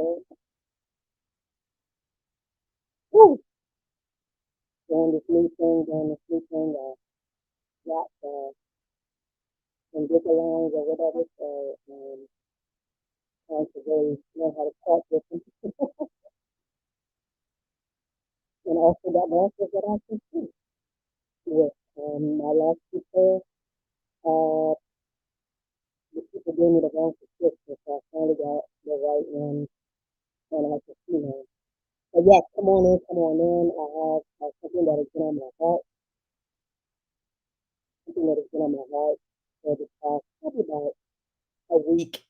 good. Woo! Doing this new thing, got some different lines or whatever. So, trying to really know how to talk with them, and also got bosses that I can see with. My last people, uh, the people gave me the wrong prescription, so I finally got the right one, and I can see now. But yeah, come on in. I have something that has been on my heart, something that has been on my heart for the past probably about a week.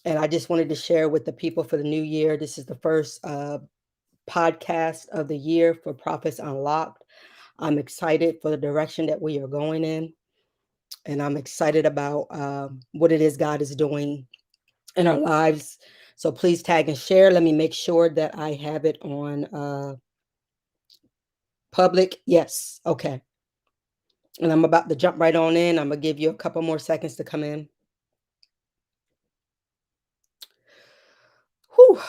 And I just wanted to share with the people for the new year. This is the first podcast of the year for Profits Unlocked. I'm excited for the direction that we are going in, and I'm excited about what it is God is doing in our lives. So please tag and share. Let me make sure that I have it on public. Yes. Okay. And I'm about to jump right on in. I'm going to give you a couple more seconds to come in. Whew.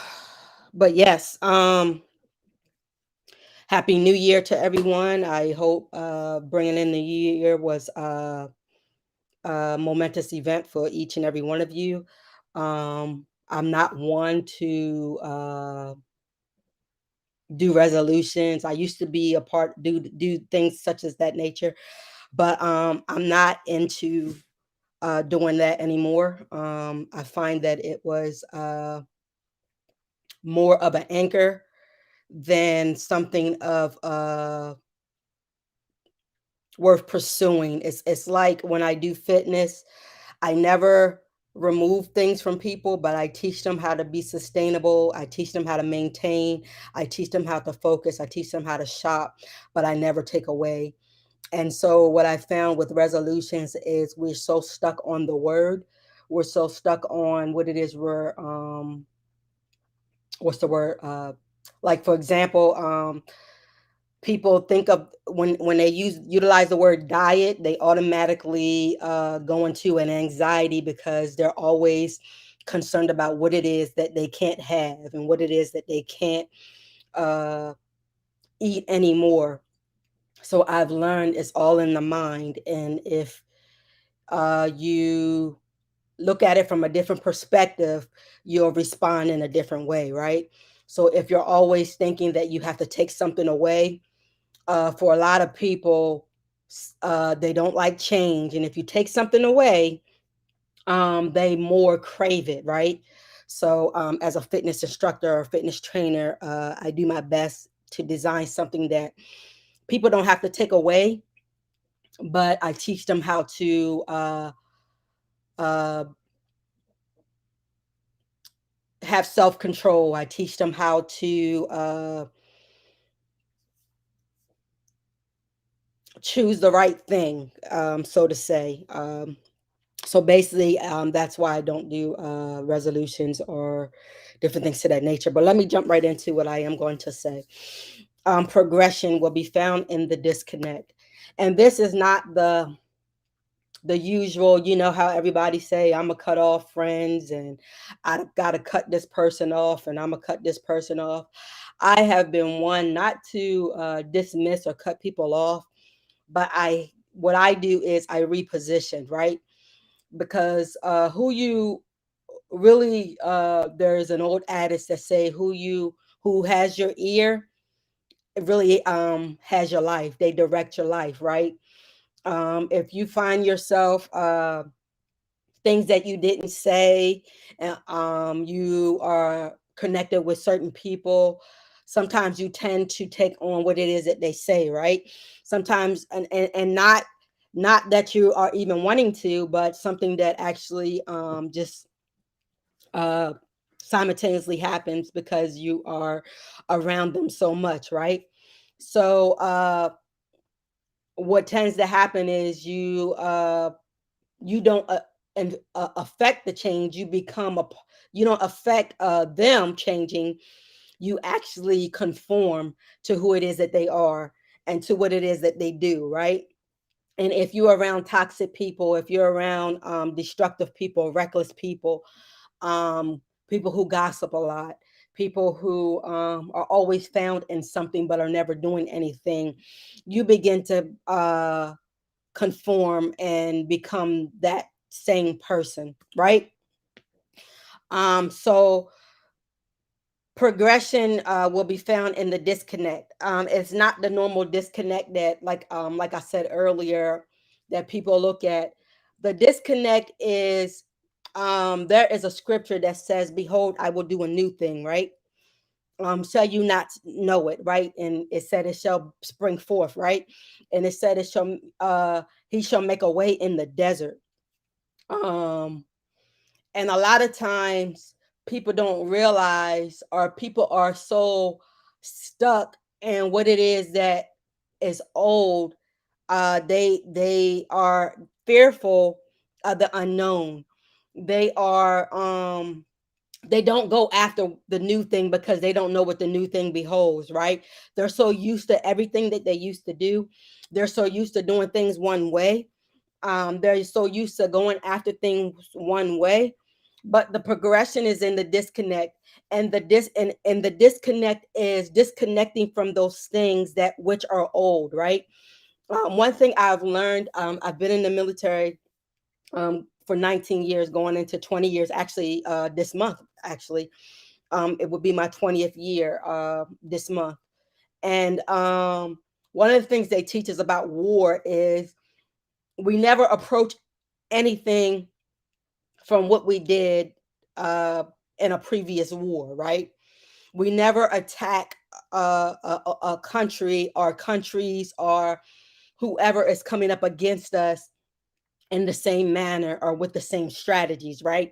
But yes, happy new year to everyone. I hope bringing in the year was a momentous event for each and every one of you. I'm not one to do resolutions. I used to be a part do things such as that nature, but I'm not into doing that anymore. I find that it was more of an anchor than something of worth pursuing. It's like when I do fitness, I never remove things from people, but I teach them how to be sustainable. I teach them how to maintain. I teach them how to focus. I teach them how to shop, but I never take away. And so what I found with resolutions is we're so stuck on the word. We're so stuck on what it is we're what's the word? Like for example, people think of when they utilize the word diet, they automatically go into an anxiety because they're always concerned about what it is that they can't have and what it is that they can't uh, eat anymore. So I've learned it's all in the mind, and if you look at it from a different perspective, you'll respond in a different way, right? So if you're always thinking that you have to take something away, for a lot of people, they don't like change, and if you take something away, they more crave it, right? So, as a fitness instructor or fitness trainer, I do my best to design something that people don't have to take away, but I teach them how to uh, have self control. I teach them how to choose the right thing, so to say. So basically, that's why I don't do resolutions or different things to that nature. But let me jump right into what I am going to say. Progression will be found in the disconnect, and this is not the usual. You know how everybody say, "I'm gonna cut off friends," and I gotta cut this person off, and I'm gonna cut this person off. I have been one not to dismiss or cut people off, but I what I do is I reposition, right? Because who you really there's an old adage that say who has your ear really has your life. They direct your life, right? If you find yourself things that you didn't say, and you are connected with certain people, sometimes you tend to take on what it is that they say, right? Sometimes and not that you are even wanting to, but something that actually just uh, simultaneously happens because you are around them so much, right? So what tends to happen is you don't and affect the change. You become you don't affect them changing. You actually conform to who it is that they are and to what it is that they do, right? And if you're around toxic people, if you're around destructive people, reckless people, um, people who gossip a lot, people who are always found in something but are never doing anything, you begin to conform and become that same person, right? So progression will be found in the disconnect. It's not the normal disconnect that, like I said earlier, that people look at. The disconnect is there is a scripture that says, "Behold, I will do a new thing," right? Shall you not know it, right? And it said it shall spring forth, right? And it said it shall he shall make a way in the desert. Um, and a lot of times people don't realize, or people are so stuck in what it is that is old. They are fearful of the unknown. They are they don't go after the new thing because they don't know what the new thing beholds, right? They're so used to everything that they used to do. They're so used to doing things one way. They're so used to going after things one way, but the progression is in the disconnect, and the disconnect is disconnecting from those things that which are old, right? One thing I've learned, I've been in the military for 19 years, going into 20 years. Actually, this month, actually, it would be my 20th year this month. And one of the things they teach us about war is we never approach anything from what we did uh, in a previous war, right? We never attack a country or countries or whoever is coming up against us in the same manner or with the same strategies, right?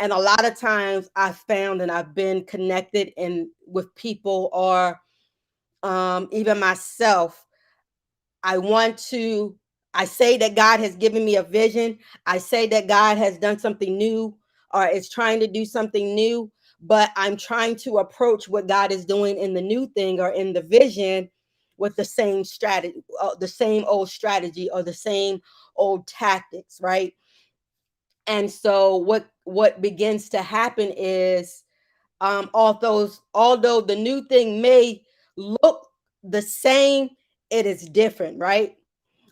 And a lot of times I've found, and I've been connected and with people, or even myself, I want to, I say that God has given me a vision. I say that God has done something new or is trying to do something new, but I'm trying to approach what God is doing in the new thing or in the vision with the same strategy, the same old strategy or the same old tactics, right? And so what begins to happen is although the new thing may look the same, it is different, right?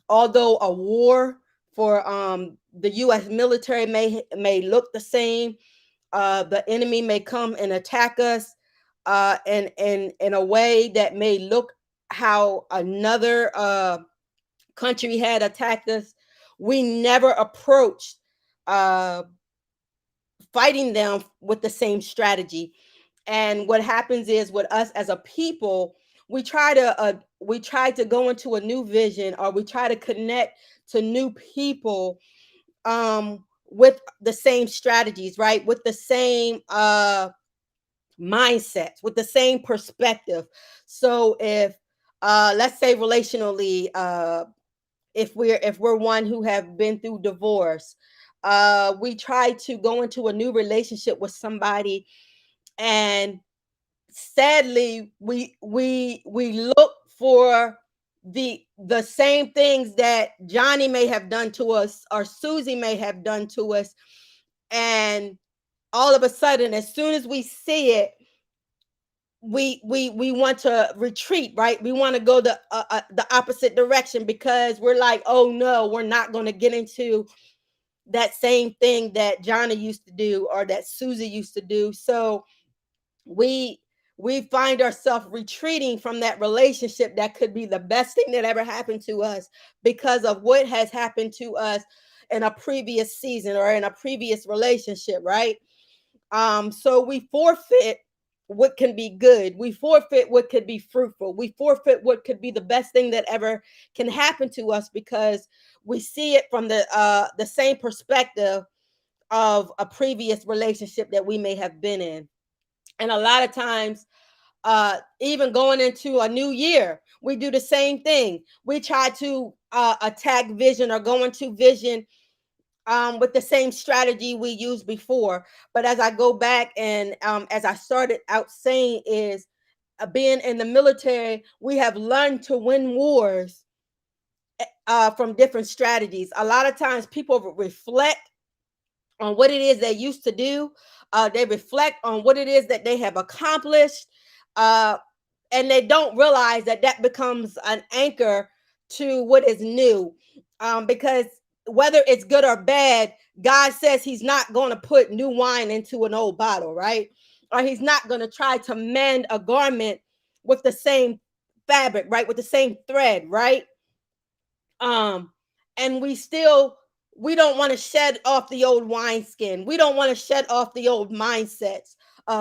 Although a war for the US military may look the same, the enemy may come and attack us in a way that may look how another country had attacked us. We never approached uh, fighting them with the same strategy. And what happens is, with us as a people, we try to go into a new vision, or we try to connect to new people with the same strategies, right? With the same mindsets, with the same perspective. So if let's say relationally, if we're one who have been through divorce, we try to go into a new relationship with somebody, and sadly we look for the same things that Johnny may have done to us or Susie may have done to us, and all of a sudden, as soon as we see it, we want to retreat, right? We want to go the opposite direction, because we're like, oh no, we're not going to get into that same thing that Johnny used to do or that Susie used to do. So we we find ourselves retreating from that relationship that could be the best thing that ever happened to us, because of what has happened to us in a previous season or in a previous relationship, right? So we forfeit what can be good. We forfeit what could be fruitful. We forfeit what could be the best thing that ever can happen to us, because we see it from the same perspective of a previous relationship that we may have been in. And a lot of times, even going into a new year, we do the same thing. We try to attack vision or go into vision with the same strategy we used before. But as I go back, and as I started out saying, is being in the military, we have learned to win wars from different strategies. A lot of times people reflect on what it is they used to do, They reflect on what it is that they have accomplished, uh, and they don't realize that that becomes an anchor to what is new. Because whether it's good or bad, God says He's not going to put new wine into an old bottle, right? Or He's not going to try to mend a garment with the same fabric, right? With the same thread, right? um and we don't want to shed off the old wineskin. We don't want to shed off the old mindsets.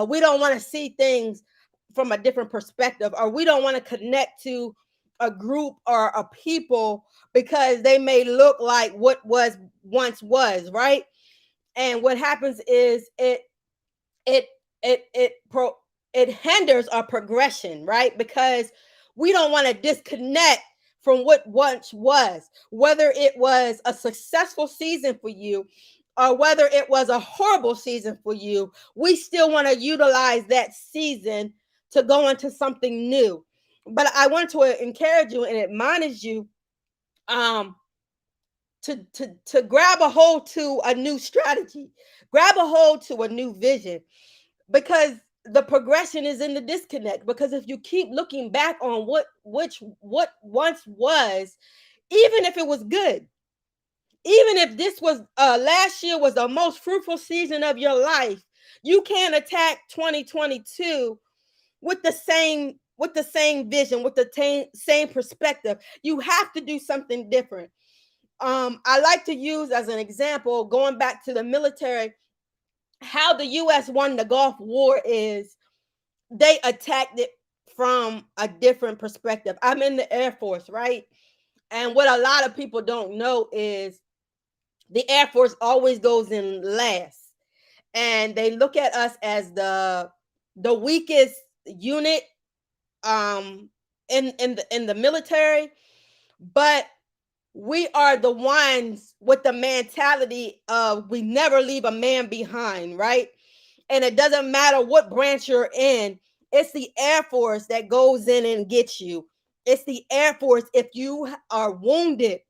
We don't want to see things from a different perspective, or we don't want to connect to a group or a people because they may look like what was once was, right? And what happens is it it it pro it hinders our progression, right? Because we don't want to disconnect from what once was, whether it was a successful season for you or whether it was a horrible season for you. We still want to utilize that season to go into something new. But I want to encourage you and admonish you, um to grab a hold to a new strategy, grab a hold to a new vision, because the progression is in the disconnect. Because if you keep looking back on what once was, even if it was good, even if this was last year was the most fruitful season of your life, you can't attack 2022 with the same vision, with the same perspective. You have to do something different. I like to use as an example, going back to the military, how the US won the Gulf War is they attacked it from a different perspective. I'm in the Air Force, right? And what a lot of people don't know is the Air Force always goes in last. And they look at us as the weakest unit in the military, but we are the ones with the mentality of we never leave a man behind, right? And it doesn't matter what branch you're in, it's the Air Force that goes in and gets you. It's the Air Force if you are wounded.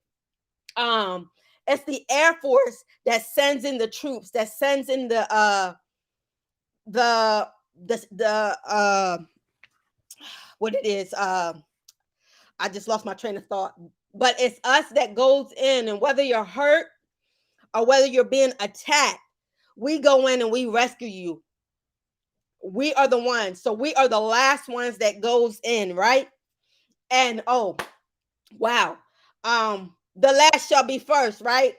Um, it's the Air Force that sends in the troops, that sends in the what it is. I just lost my train of thought. But it's us that goes in, and whether you're hurt or whether you're being attacked, we go in and we rescue you. We are the ones. So we are the last ones that goes in, right? And oh, wow. The last shall be first, right?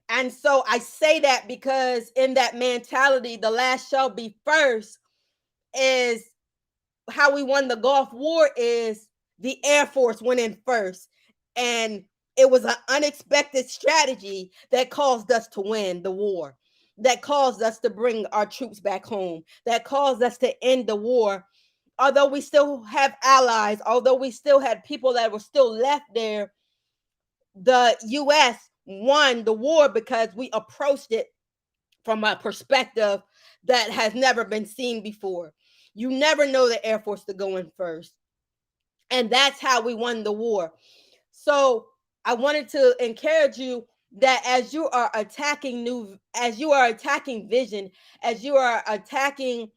And so I say that because in that mentality, the last shall be first is how we won the Gulf War. Is the Air Force went in first. And it was an unexpected strategy that caused us to win the war, that caused us to bring our troops back home, that caused us to end the war. Although we still have allies, although we still had people that were still left there, the US won the war because we approached it from a perspective that has never been seen before. You never know the Air Force to go in first. And that's how we won the war. So I wanted to encourage you that as you are as you are attacking vision, as you are attacking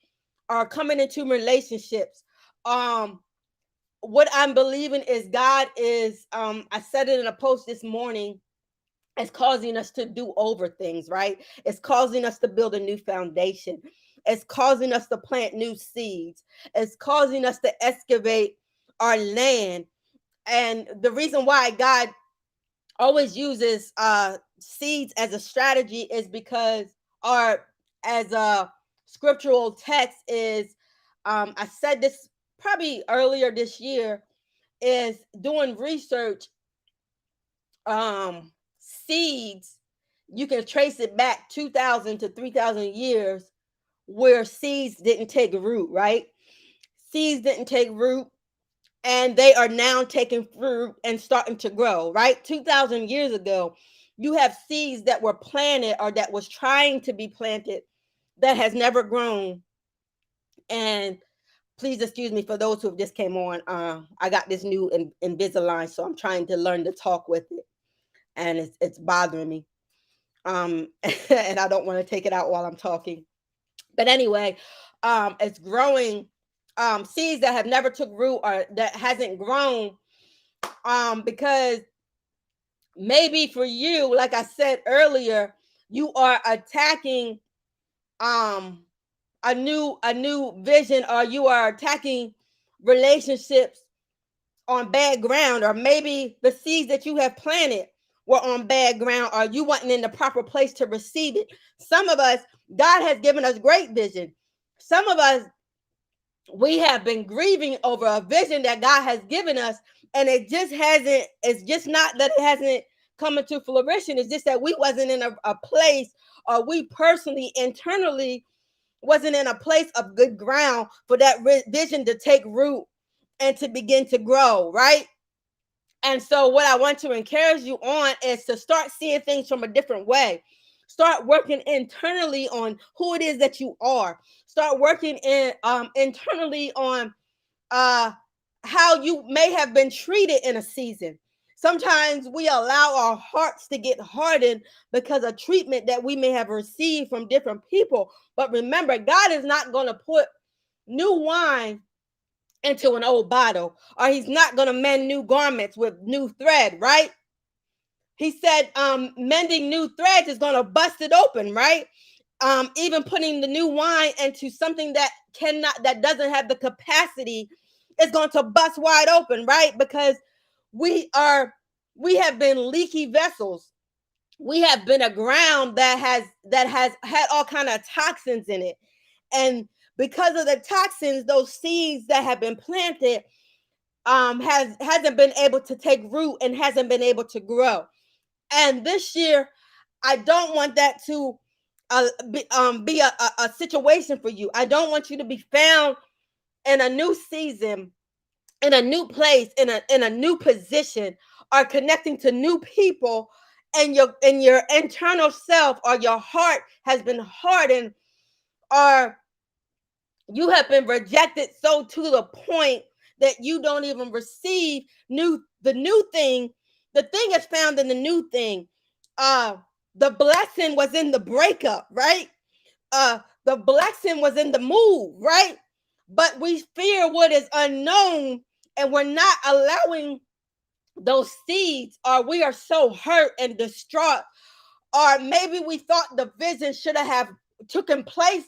or coming into relationships, um, what I'm believing is God is, I said it in a post this morning, it's causing us to do over things, right? It's causing us to build a new foundation. It's causing us to plant new seeds. It's causing us to excavate our land. And the reason why God always uses seeds as a strategy is because, or as a scriptural text is, I said this probably earlier this year, is doing research. Seeds, you can trace it back 2,000 to 3,000 years where seeds didn't take root, right? Seeds didn't take root, and they are now taking fruit and starting to grow, right? 2,000 years ago, you have seeds that were planted or that was trying to be planted that has never grown. And please excuse me for those who have just came on. I got this new Invisalign, so I'm trying to learn to talk with it, and it's bothering me. And I don't want to take it out while I'm talking. But anyway, it's growing. Seeds that have never took root or that hasn't grown, because maybe for you, like I said earlier, you are attacking um a new vision, or you are attacking relationships on bad ground, or maybe the seeds that you have planted were on bad ground, or you wasn't in the proper place to receive it. Some of us, God has given us great vision. Some of us, we have been grieving over a vision that God has given us, and it's just not that it hasn't come into fruition. It's just that we wasn't in a place, or we personally, internally, wasn't in a place of good ground for that vision to take root and to begin to grow, right? And so, what I want to encourage you on is to start seeing things from a different way. Start working internally on who it is that you are. Start working internally on uh, how you may have been treated in a season. Sometimes we allow our hearts to get hardened because of treatment that we may have received from different people. But remember, God is not going to put new wine into an old bottle, or he's not going to mend new garments with new thread, right? He said mending new threads is going to bust it open, right? Even putting the new wine into something that doesn't have the capacity is going to bust wide open, right? Because we are we have been leaky vessels. We have been a ground that has had all kind of toxins in it, and because of the toxins, those seeds that have been planted hasn't been able to take root and hasn't been able to grow. And this year, I don't want that to be a situation for you. I don't want you to be found in a new season, in a new place, in a new position, or connecting to new people, and your internal self or your heart has been hardened, or you have been rejected so to the point that you don't even receive the new thing. The thing is found in the new thing. uh the blessing was in the breakup, right? The blessing was in the move, right? But we fear what is unknown, and we're not allowing those seeds, or we are so hurt and distraught, or maybe we thought the vision should have taken place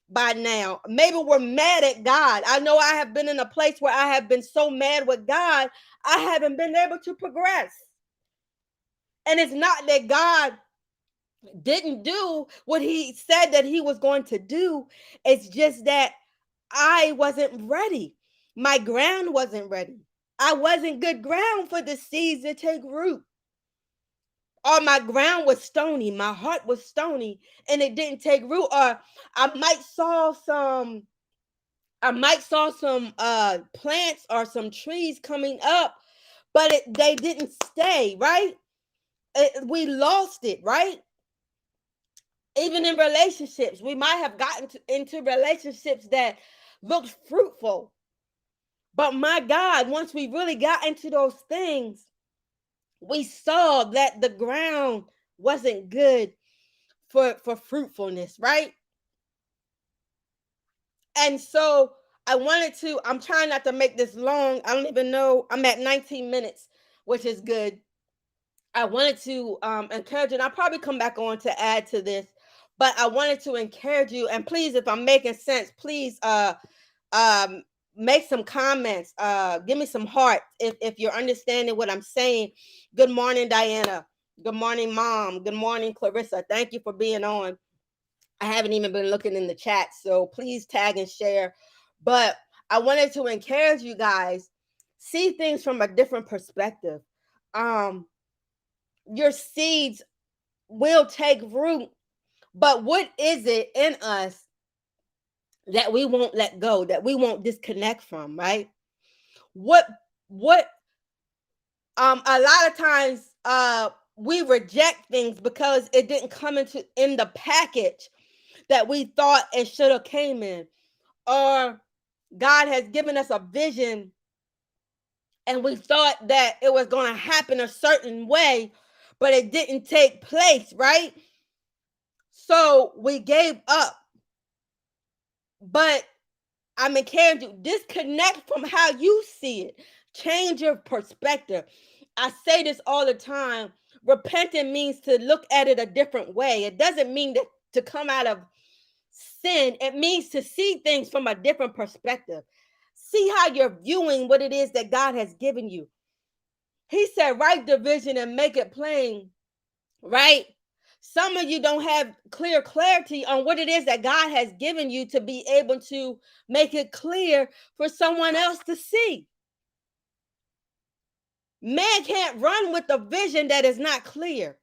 by now. Maybe we're mad at God. I know I have been in a place where I have been so mad with God, I haven't been able to progress. And it's not that God didn't do what he said that he was going to do. It's just that I wasn't ready. My ground wasn't ready. I wasn't good ground for the seeds to take root. Or my ground was stony, my heart was stony, and it didn't take root. Or I might saw some plants or some trees coming up, but they didn't stay, right? We lost it, right? Even in relationships, we might have gotten into relationships that looked fruitful. But my God, once we really got into those things, we saw that the ground wasn't good for fruitfulness, right? And so I'm trying not to make this long. I don't even know. I'm at 19 minutes, which is good. I wanted to encourage you, and I'll probably come back on to add to this, but I wanted to encourage you. And please, if I'm making sense, please um make some comments. Give me some heart if you're understanding what I'm saying. Good morning, Diana. Good morning, Mom. Good morning, Clarissa. Thank you for being on. I haven't even been looking in the chat, so please tag and share. But I wanted to encourage you guys, see things from a different perspective. Um, your seeds will take root, but what is it in us that we won't let go, that we won't disconnect from, right? What what a lot of times we reject things because it didn't come in the package that we thought it should have came in, or God has given us a vision and we thought that it was going to happen a certain way, but it didn't take place, right? So we gave up. But I'm encouraging you, disconnect from how you see it. Change your perspective. I say this all the time. Repenting means to look at it a different way. It doesn't mean that to come out of sin. It means to see things from a different perspective. See how you're viewing what it is that God has given you. He said, write the vision and make it plain, right? Some of you don't have clarity on what it is that God has given you to be able to make it clear for someone else to see. Man can't run with a vision that is not clear.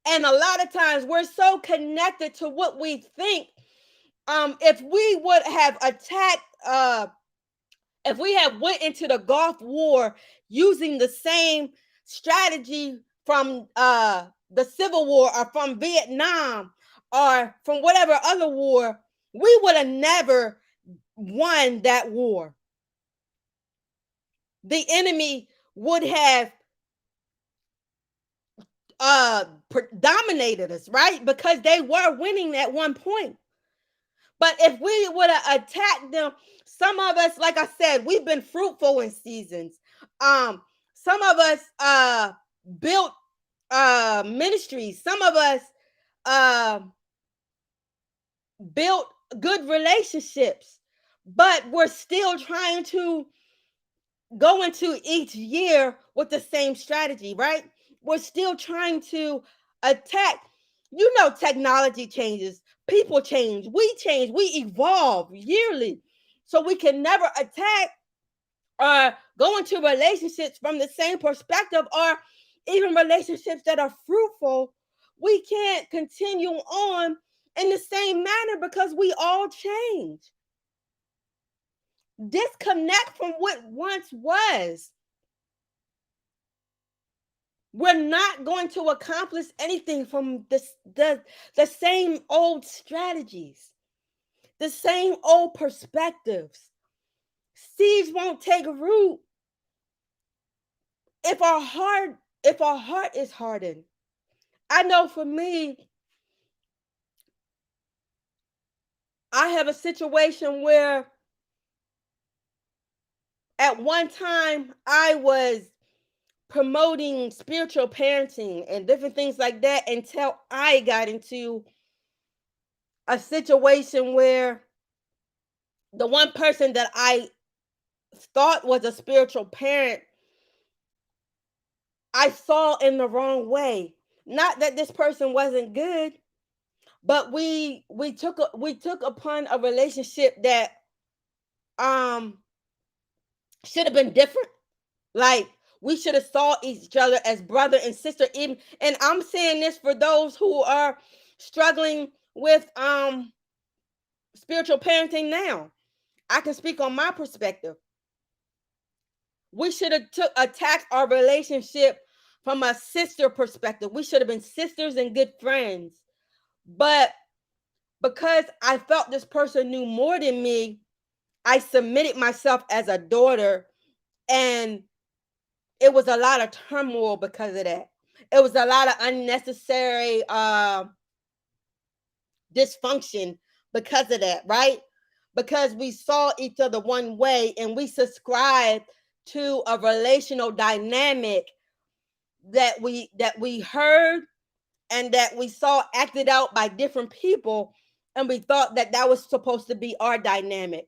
And a lot of times we're so connected to what we think. If we would have attacked, if we have went into the Gulf War using the same strategy from the Civil War or from Vietnam or from whatever other war, we would have never won that war. The enemy would have dominated us, right? Because they were winning at one point. But if we would have attacked them, some of us, like I said, we've been fruitful in seasons. Some of us built ministries. Some of us built good relationships, but we're still trying to go into each year with the same strategy, right? We're still trying to attack. You know, technology changes, people change, we evolve yearly. So we can never attack or go into relationships from the same perspective, or even relationships that are fruitful. We can't continue on in the same manner because we all change. Disconnect from what once was. We're not going to accomplish anything from the same old strategies, the same old perspectives. Seeds won't take root if our heart is hardened. I know for me, I have a situation where at one time I was promoting spiritual parenting and different things like that until I got into a situation where the one person that I thought was a spiritual parent, I saw in the wrong way. Not that this person wasn't good, but we took upon a relationship that um should have been different. Like, we should have saw each other as brother and sister. Even, and I'm saying this for those who are struggling with spiritual parenting now. I can speak on my perspective. We should have attacked our relationship from a sister perspective. We should have been sisters and good friends. But because I felt this person knew more than me, I submitted myself as a daughter, and it was a lot of turmoil because of that. It was a lot of unnecessary dysfunction because of that, right? Because we saw each other one way and we subscribed to a relational dynamic that we heard and that we saw acted out by different people, and we thought that that was supposed to be our dynamic.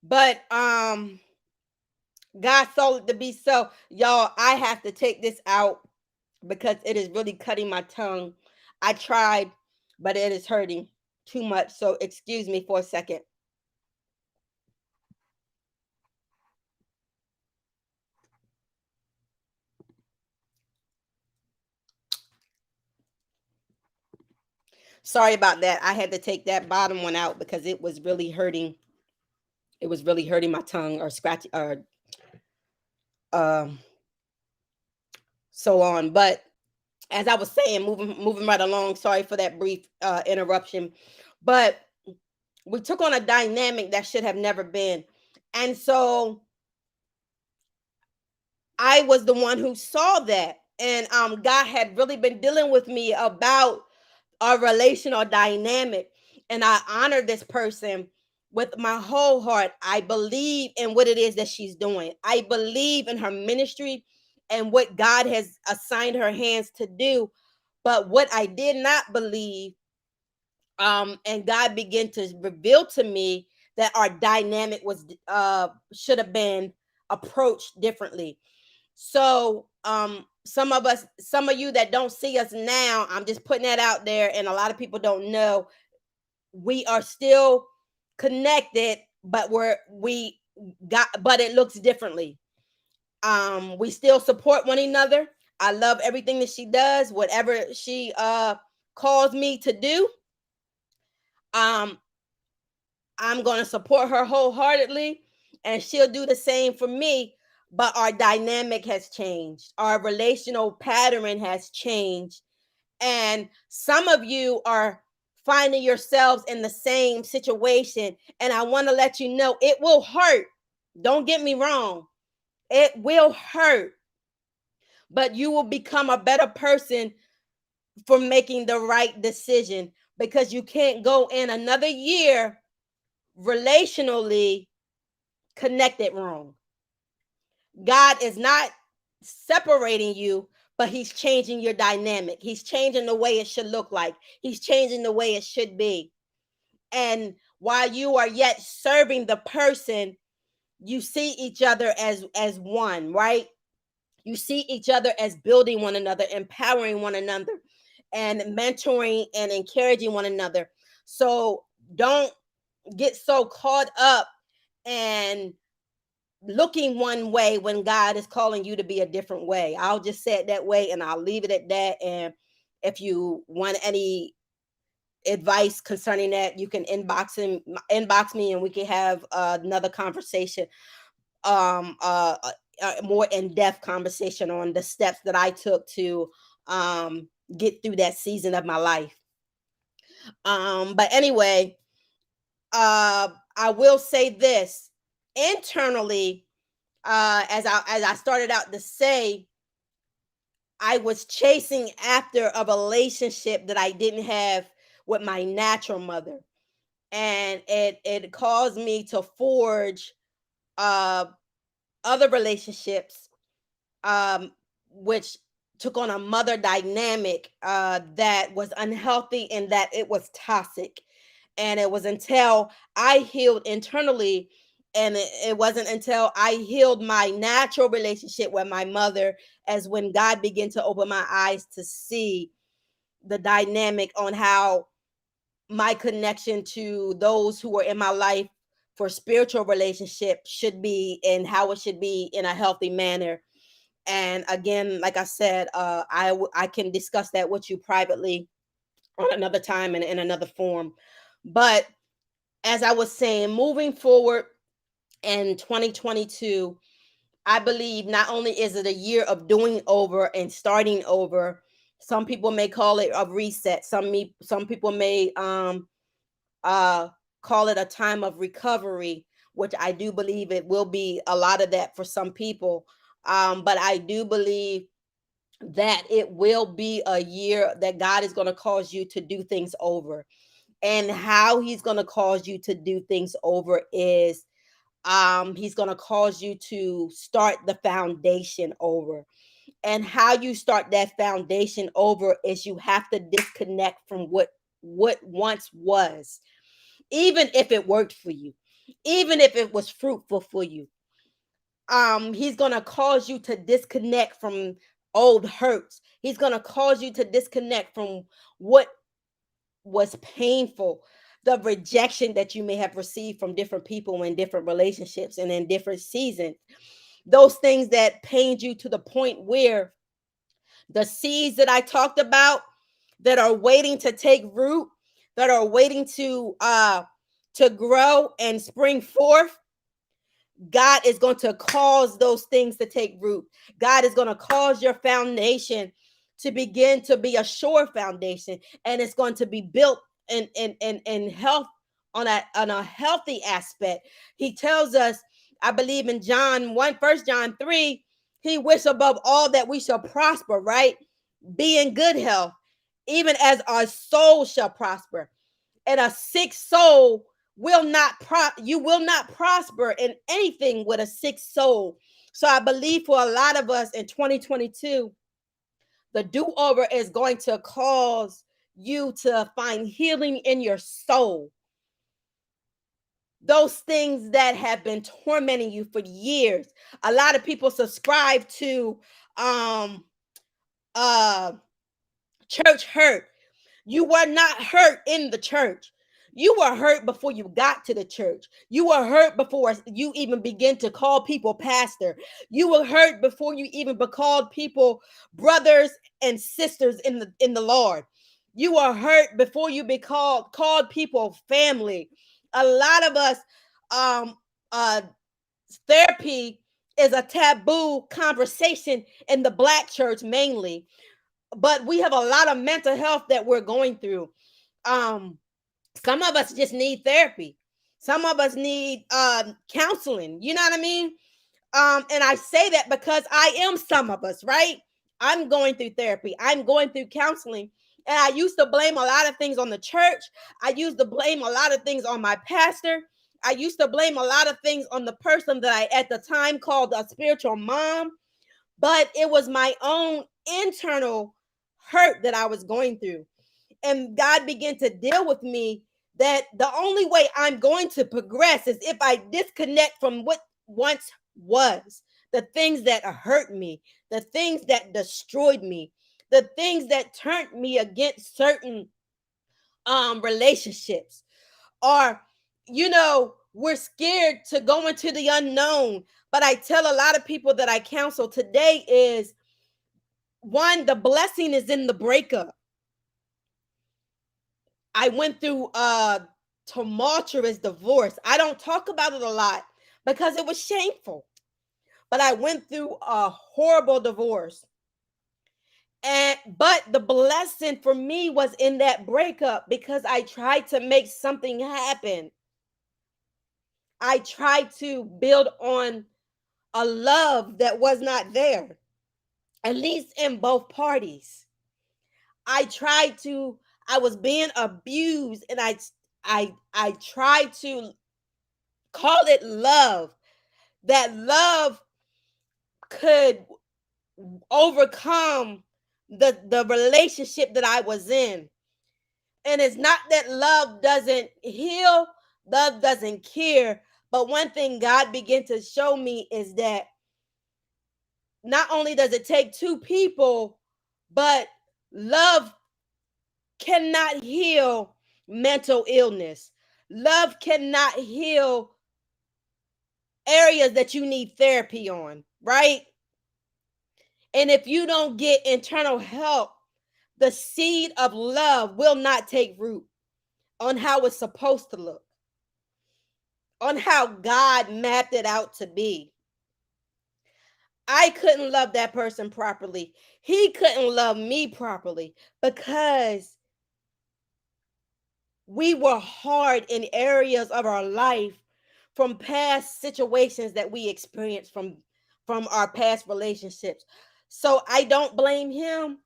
But God saw it to be so. Y'all, I have to take this out because it is really cutting my tongue. I tried, but it is hurting too much. So excuse me for a second. Sorry about that. I had to take that bottom one out because it was really hurting. It was really hurting my tongue or scratching or um so on. But as I was saying, moving right along. Sorry for that brief interruption. But we took on a dynamic that should have never been. And so I was the one who saw that. And God had really been dealing with me about our relational dynamic. and I honor this person with my whole heart. I believe in what it is that she's doing. I believe in her ministry and what God has assigned her hands to do. But what I did not believe, and God began to reveal to me that our dynamic was should have been approached differently. So some of us, some of you that don't see us now, I'm just putting that out there, and a lot of people don't know we are still connected, but we got, but it looks differently. We still support one another. I love everything that she does, whatever she calls me to do. um I'm going to support her wholeheartedly, and she'll do the same for me. But our dynamic has changed, our relational pattern has changed, and some of you are finding yourselves in the same situation. And I want to let you know it will hurt. Don't get me wrong, it will hurt, but you will become a better person for making the right decision, because you can't go in another year relationally connected wrong. God is not separating you, but he's changing your dynamic. He's changing the way it should look like. He's changing the way it should be. And while you are yet serving the person, you see each other as one, right? You see each other as building one another, empowering one another, and mentoring and encouraging one another. So don't get so caught up and looking one way when God is calling you to be a different way. I'll just say it that way, and I'll leave it at that. And if you want any advice concerning that, you can inbox me, and we can have another conversation, a more in-depth conversation on the steps that I took to get through that season of my life. But anyway, I will say this: internally, as I started out to say, I was chasing after a relationship that I didn't have with my natural mother, and it caused me to forge uh other relationships, um which took on a mother dynamic that was unhealthy and that it was toxic. And it was until I healed internally, and it wasn't until I healed my natural relationship with my mother, as when God began to open my eyes to see the dynamic on how my connection to those who are in my life for spiritual relationship should be, and how it should be in a healthy manner. And again, like I said, I can discuss that with you privately on another time and in another form. But as I was saying, moving forward in 2022, I believe not only is it a year of doing over and starting over. Some people may call it a reset. Some people may uh call it a time of recovery, which I do believe it will be a lot of that for some people. But I do believe that it will be a year that God is going to cause you to do things over. And how he's going to cause you to do things over is he's going to cause you to start the foundation over. And how you start that foundation over is you have to disconnect from what once was, even if it worked for you, even if it was fruitful for you. He's going to cause you to disconnect from old hurts. He's going to cause you to disconnect from what was painful, the rejection that you may have received from different people in different relationships and in different seasons. Those things that pained you to the point where the seeds that I talked about that are waiting to take root, that are waiting to grow and spring forth, God is going to cause those things to take root. God is going to cause your foundation to begin to be a sure foundation, and it's going to be built in health, on a healthy aspect. He tells us, I believe in John 1, 1 John 3, he wished above all that we shall prosper, right? Be in good health, even as our soul shall prosper. And a sick soul will not you will not prosper in anything with a sick soul. So I believe for a lot of us in 2022, the do-over is going to cause you to find healing in your soul. Those things that have been tormenting you for years. A lot of people subscribe to um uh church hurt. You were not hurt in the church. You were hurt before you got to the church. You were hurt before you even begin to call people pastor. You were hurt before you even called people brothers and sisters in the Lord. You were hurt before you be called people family. A lot of us, um, uh, therapy is a taboo conversation in the Black church mainly, but we have a lot of mental health that we're going through. um some of us just need therapy. Some of us need counseling, you know what I mean? And I say that because I am some of us, right? I'm going through therapy, I'm going through counseling, and I used to blame a lot of things on the church. I used to blame a lot of things on my pastor. I used to blame a lot of things on the person that I at the time called a spiritual mom, but it was my own internal hurt that I was going through. And God began to deal with me that the only way I'm going to progress is if I disconnect from what once was, the things that hurt me, the things that destroyed me, the things that turned me against certain relationships. Or, we're scared to go into the unknown. But I tell a lot of people that I counsel today is, one, the blessing is in the breakup. I went through a tumultuous divorce. I don't talk about it a lot because it was shameful. But I went through a horrible divorce. But the blessing for me was in that breakup because I tried to make something happen. I tried to build on a love that was not there, at least in both parties. I was being abused, and I tried to call it love. That love could overcome the relationship that I was in. And it's not that love doesn't heal, love doesn't care. But one thing God began to show me is that not only does it take two people, but love cannot heal mental illness. Love cannot heal areas that you need therapy on, right? And if you don't get internal help, the seed of love will not take root on how it's supposed to look, on how God mapped it out to be. I couldn't love that person properly. He couldn't love me properly because we were hard in areas of our life from past situations that we experienced from our past relationships. So I don't blame him.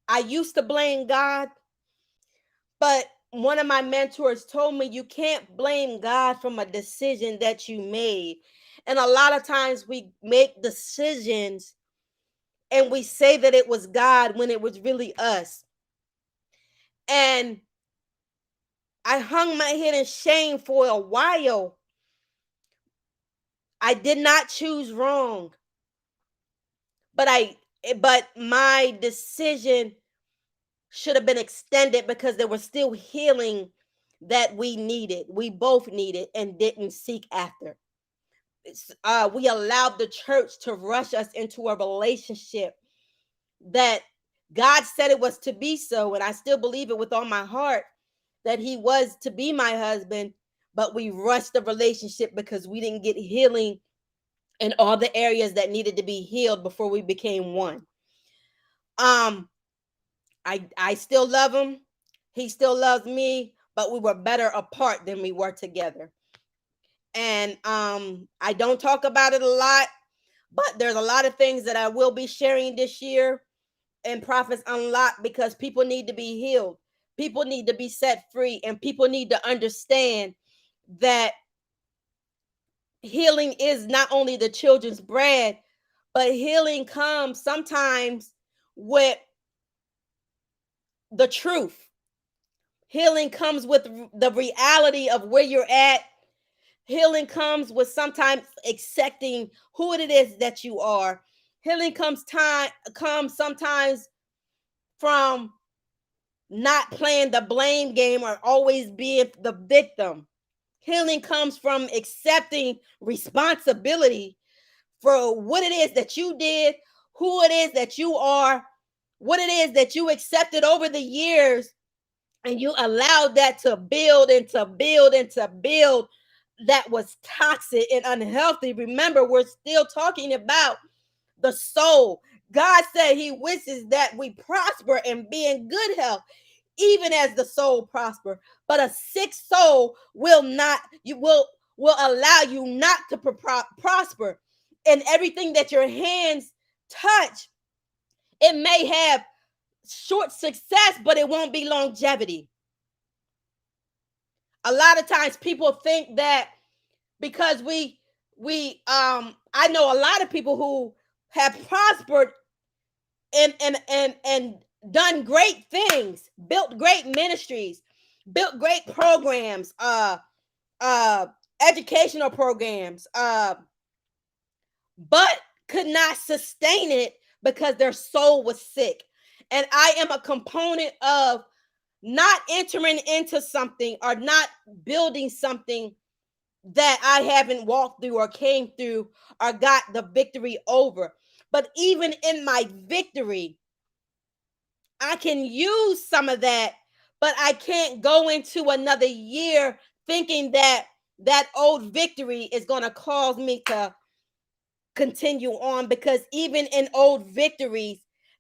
I used to blame God, but one of my mentors told me you can't blame God from a decision that you made. And a lot of times we make decisions and we say that it was God when it was really us. And I hung my head in shame for a while. I did not choose wrong. But my decision should have been extended because there was still healing that we both needed and didn't seek after. We allowed the church to rush us into a relationship that God said it was to be so, and I still believe it with all my heart that he was to be my husband, but we rushed the relationship because we didn't get healing in all the areas that needed to be healed before we became one. I still love him. He still loves me, but we were better apart than we were together. And I don't talk about it a lot, but there's a lot of things that I will be sharing this year in Prophets Unlocked because people need to be healed. People need to be set free, and people need to understand that healing is not only the children's bread, but healing comes sometimes with the truth. Healing comes with the reality of where you're at. Healing comes with sometimes accepting who it is that you are. Healing comes sometimes from not playing the blame game or always being the victim. Healing comes from accepting responsibility for what it is that you did, who it is that you are, what it is that you accepted over the years, and you allowed that to build and to build and to build, that was toxic and unhealthy. Remember, we're still talking about the soul. God said he wishes that we prosper and be in good health, even as the soul prosper. But a sick soul will not, you will allow you not to prosper. And everything that your hands touch, it may have short success, but it won't be longevity. A lot of times people think that because I know a lot of people who have prospered and done great things, built great ministries, built great programs, uh educational programs, but could not sustain it because their soul was sick. And I am a component of not entering into something or not building something that I haven't walked through or came through or got the victory over. But even in my victory, I can use some of that, but I can't go into another year thinking that that old victory is going to cause me to continue on, because even in old victories,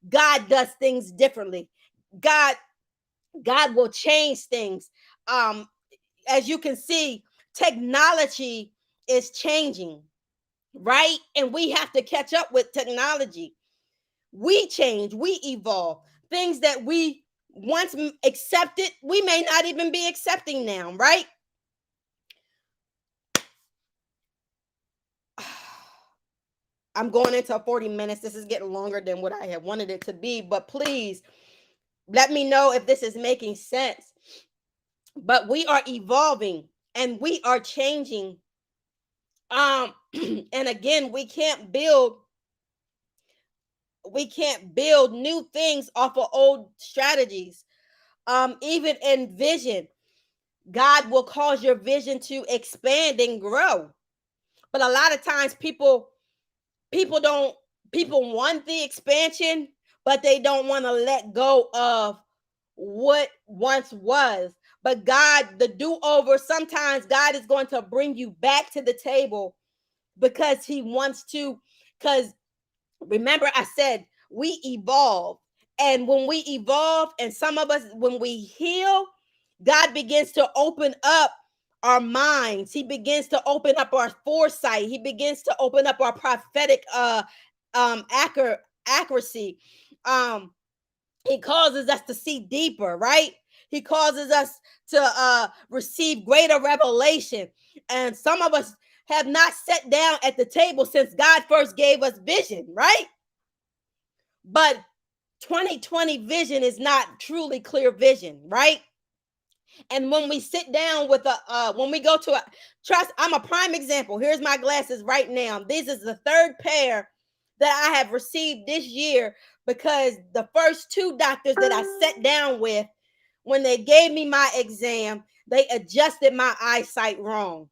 God does things differently. God God will change things. Um as you can see, technology is changing, right? And we have to catch up with technology. We change, we evolve. Things that we once accepted, we may not even be accepting now, right? I'm going into 40 minutes. This is getting longer than what I had wanted it to be, but please let me know if this is making sense. But we are evolving and we are changing. Um, and again, we can't build new things off of old strategies. Even in vision, God will cause your vision to expand and grow. But a lot of times people don't people want the expansion, but they don't want to let go of what once was. But God, the do-over, sometimes God is going to bring you back to the table because he wants to. Because remember, I said we evolve. And when we evolve, and some of us, when we heal, God begins to open up our minds. He begins to open up our foresight. He begins to open up our prophetic accuracy. Um, he causes us to see deeper, right? He causes us to receive greater revelation. And some of us have not sat down at the table since God first gave us vision, right? But 2020 vision is not truly clear vision, right? And when we sit down with when we go to a trust, I'm a prime example. Here's my glasses right now. This is the third pair that I have received this year, because the first two doctors that I sat down with, when they gave me my exam, they adjusted my eyesight wrong.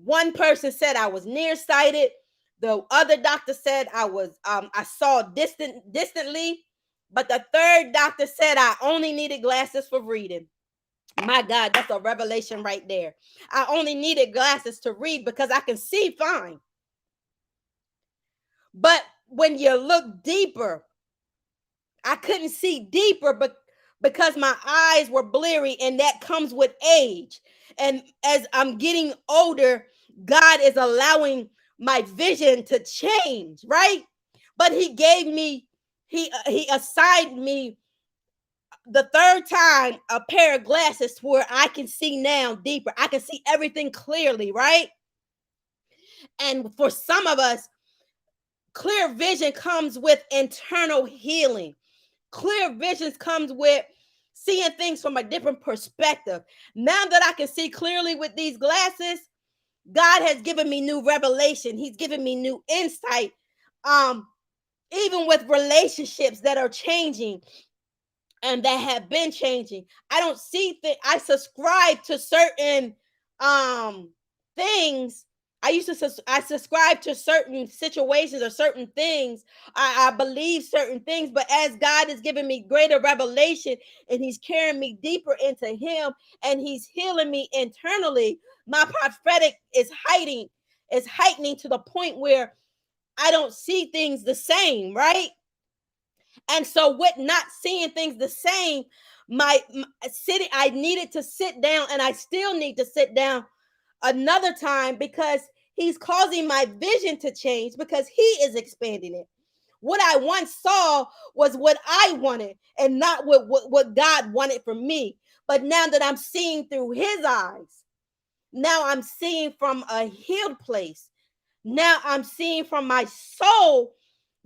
One person said I was nearsighted. The other doctor said I saw distantly, but the third doctor said I only needed glasses for reading. My God, that's a revelation right there. I only needed glasses to read because I can see fine. But when you look deeper, I couldn't see deeper, but because my eyes were blurry, and that comes with age. And as I'm getting older, God is allowing my vision to change, right? But he assigned me the third time, a pair of glasses to where I can see now deeper. I can see everything clearly, right? And for some of us, clear vision comes with internal healing. Clear visions comes with seeing things from a different perspective. Now that I can see clearly with these glasses, God has given me new revelation. He's given me new insight. Even with relationships that are changing and that have been changing. I don't see things. I subscribe to certain things. I subscribe to certain situations or certain things. I believe certain things, but as God is giving me greater revelation and He's carrying me deeper into Him and He's healing me internally, my prophetic is heightening to the point where I don't see things the same, right? And so, with not seeing things the same, my sitting, I needed to sit down, and I still need to sit down another time because He's causing my vision to change because He is expanding it. What I once saw was what I wanted and not what God wanted from me. But now that I'm seeing through His eyes, now I'm seeing from a healed place. Now I'm seeing from my soul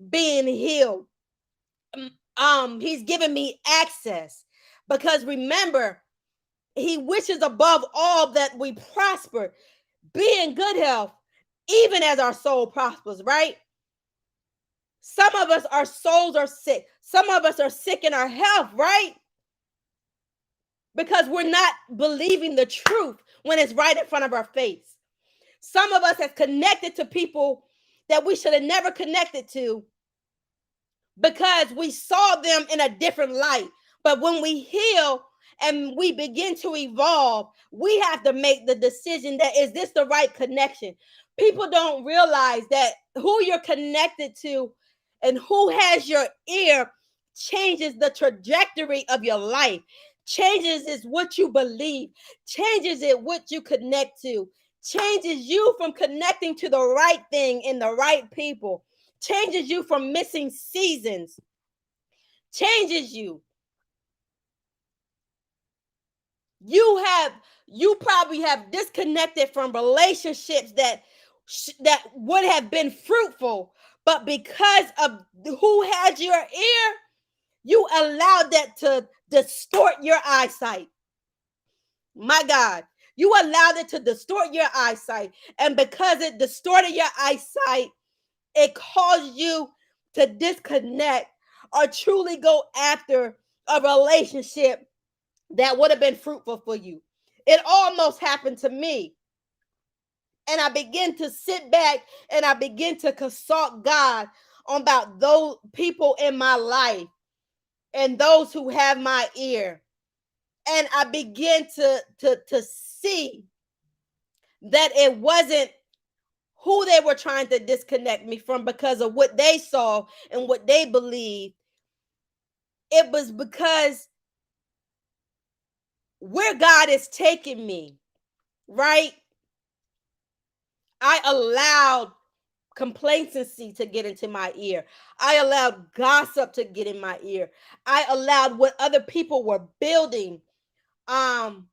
being healed. He's given me access because remember, He wishes above all that we prosper, be in good health, even as our soul prospers, right? Some of us, our souls are sick. Some of us are sick in our health, right? Because we're not believing the truth when it's right in front of our face. Some of us have connected to people that we should have never connected to because we saw them in a different light. But when we heal and we begin to evolve, we have to make the decision that is this the right connection? People don't realize that who you're connected to and who has your ear changes the trajectory of your life. Changes is what you believe. Changes it what you connect to. Changes you from connecting to the right thing and the right people. Changes you from missing seasons. Changes you. You probably have disconnected from relationships that would have been fruitful, but because of who had your ear, you allowed that to distort your eyesight. My God, you allowed it to distort your eyesight, and because it distorted your eyesight, it caused you to disconnect or truly go after a relationship that would have been fruitful for you. It almost happened to me. And I begin to sit back and I begin to consult God about those people in my life and those who have my ear. And I begin to see that it wasn't who they were trying to disconnect me from because of what they saw and what they believed. It was because where God is taking me, right? I allowed complacency to get into my ear. I allowed gossip to get in my ear. I allowed what other people were building to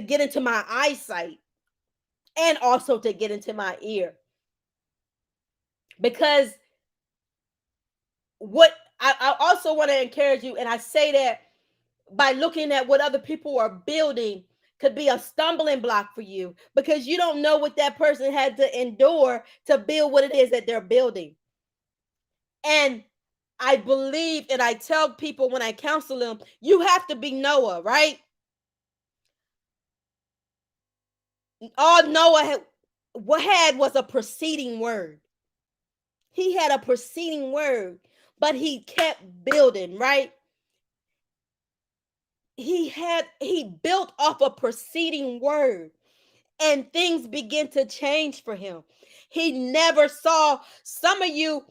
get into my eyesight and also to get into my ear. Because what I also want to encourage you, and I say that by looking at what other people are building could be a stumbling block for you because you don't know what that person had to endure to build what it is that they're building. And I believe, and I tell people when I counsel them, you have to be Noah, right? All Noah had was a preceding word. He had a preceding word, but he kept building, right? He built off a preceding word, and things begin to change for him. He never saw. Some of you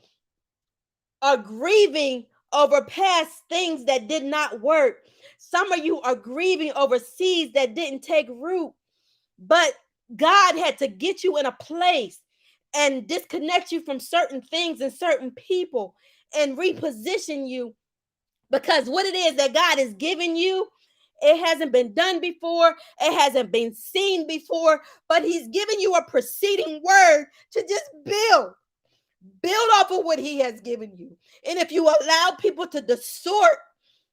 are grieving over past things that did not work. Some of you are grieving over seeds that didn't take root, but God had to get you in a place and disconnect you from certain things and certain people and reposition you Because what it is that God is giving you, it hasn't been done before, it hasn't been seen before, but he's giving you a preceding word to just build off of what he has given you. And if you allow people to distort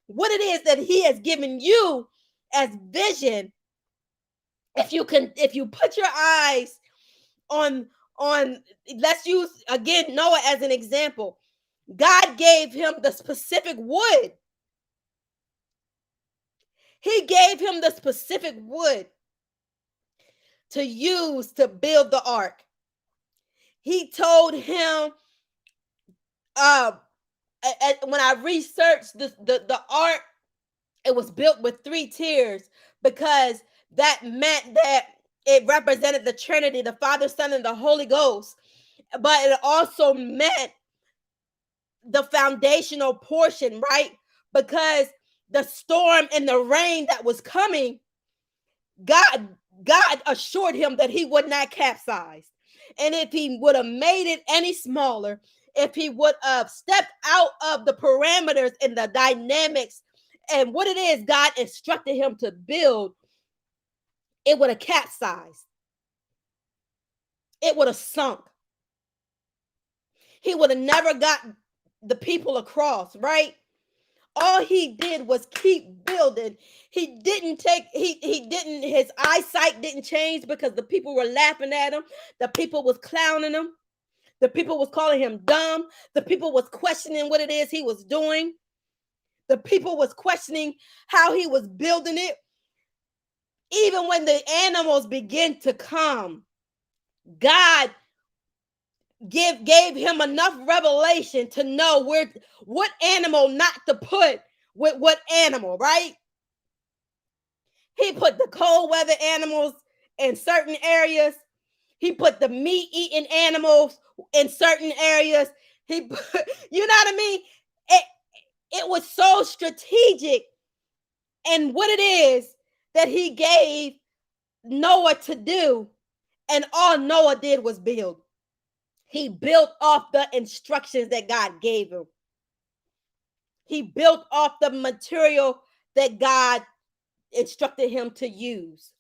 what it is that he has given you as vision, if you put your eyes on let's use again Noah as an example. God gave him the specific wood. He gave him the specific wood to use to build the ark. He told him, when I researched the ark, it was built with 3 tiers, because that meant that it represented the Trinity, the Father, Son, and the Holy Ghost. But it also meant the foundational portion, right? Because the storm and the rain that was coming, God assured him that he would not capsize. And if he would have made it any smaller, if he would have stepped out of the parameters and the dynamics and what it is God instructed him to build, it would have capsized. It would have sunk. He would have never got the people across, right? All he did was keep building. He didn't his eyesight didn't change because the people were laughing at him. The people was clowning him. The people was calling him dumb. The people was questioning what it is he was doing. The people was questioning how he was building it. Even when the animals began to come, God gave him enough revelation to know what animal not to put with what animal, right? He put the cold weather animals in certain areas. He put the meat eating animals in certain areas. He put, you know what I mean? It was so strategic. And what it is that he gave Noah to do, and all Noah did was build. He built off the instructions that God gave him. He built off the material that God instructed him to use,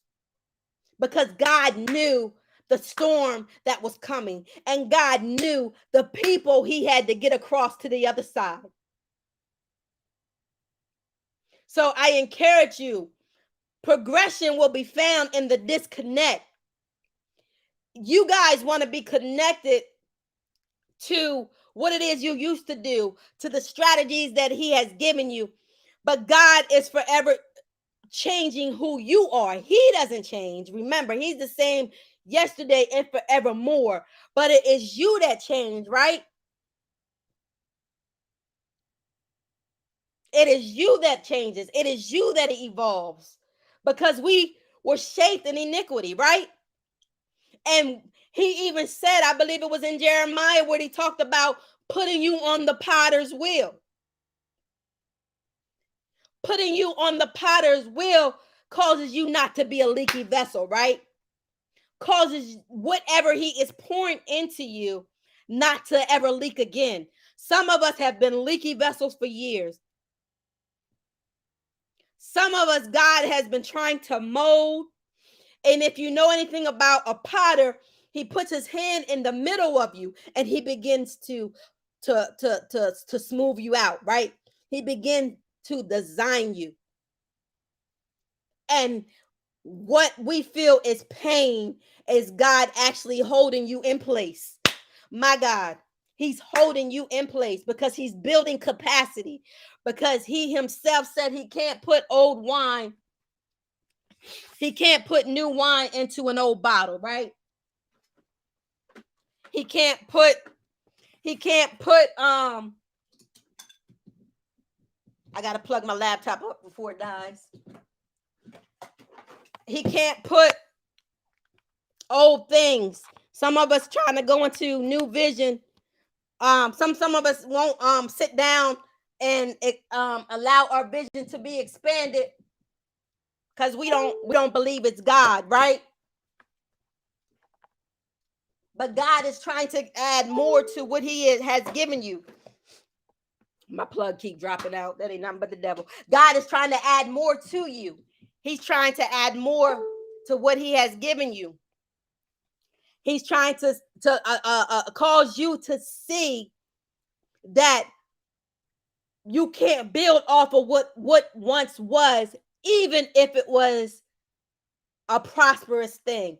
because God knew the storm that was coming, and God knew the people he had to get across to the other side. So I encourage you, progression will be found in the disconnect. You guys want to be connected to what it is you used to do, to the strategies that he has given you. But God is forever changing who you are. He doesn't change. Remember, he's the same yesterday and forevermore. But it is you that change, right? It is you that changes. It is you that evolves, because we were shaped in iniquity, right? And he even said, I believe it was in Jeremiah, where he talked about putting you on the potter's wheel. Putting you on the potter's wheel causes you not to be a leaky vessel, right? Causes whatever he is pouring into you not to ever leak again. Some of us have been leaky vessels for years. Some of us, God has been trying to mold. And if you know anything about a potter, he puts his hand in the middle of you and he begins to smooth you out, right? He begins to design you. And what we feel is pain is God actually holding you in place. My God, he's holding you in place because he's building capacity, because he himself said he can't put old wine. He can't put new wine into an old bottle, right? He can't put I got to plug my laptop up before it dies. He can't put old things. Some of us trying to go into new vision. Some of us won't sit down and allow our vision to be expanded because we don't believe it's God, right? But God is trying to add more to what he has given you. My plug keep dropping out. That ain't nothing but the devil. God is trying to add more to you. He's trying to add more to what he has given you. He's trying to cause you to see that you can't build off of what once was, even if it was a prosperous thing,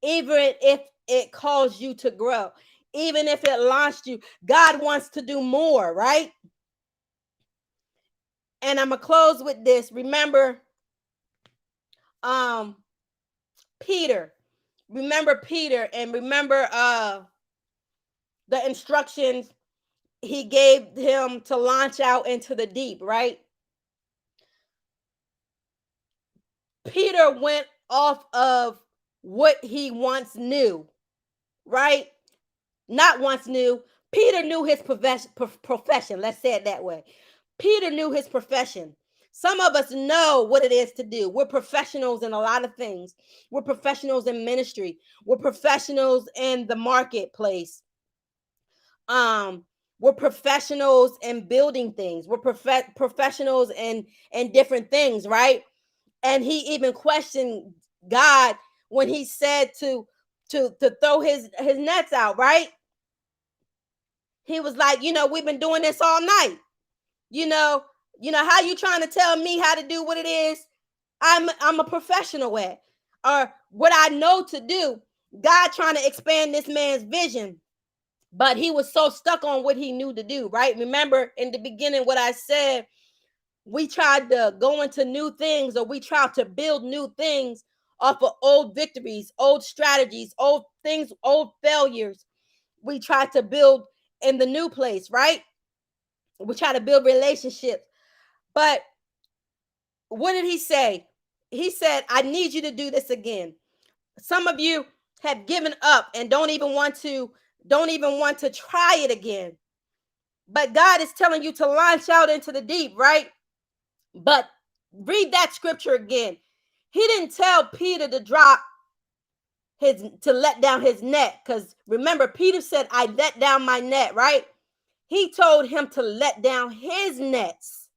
even if it caused you to grow, even if it launched you. God wants to do more, right? And I'm gonna close with this. Remember, Peter. Remember Peter, and remember the instructions he gave him to launch out into the deep, right? Peter went off of what he once knew, right? Not once knew. Peter knew his profession. Let's say it that way. Peter knew his profession. Some of us know what it is to do. We're professionals in a lot of things. We're professionals in ministry. We're professionals in the marketplace. We're professionals in building things. We're professionals in different things, right? And he even questioned God when he said to throw his nets out, right? He was like, we've been doing this all night. You know how you trying to tell me how to do what it is I'm a professional at, or what I know to do. God trying to expand this man's vision, but he was so stuck on what he knew to do, right? Remember in the beginning what I said, we tried to go into new things, or we tried to build new things off of old victories, old strategies, old things, old failures. We tried to build in the new place, right? We try to build relationships. But what did he say? He said, I need you to do this again. Some of you have given up and don't even want to try it again. But God is telling you to launch out into the deep, right? But read that scripture again. He didn't tell Peter to let down his net, because remember, Peter said, I let down my net, right? He told him to let down his nets.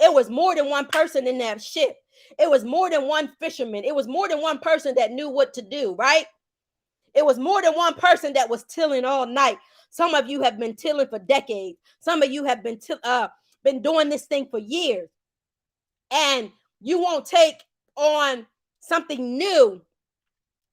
It was more than one person in that ship. It was more than one fisherman. It was more than one person that knew what to do, right? It was more than one person that was tilling all night. Some of you have been tilling for decades. Some of you have been doing this thing for years. And you won't take on something new.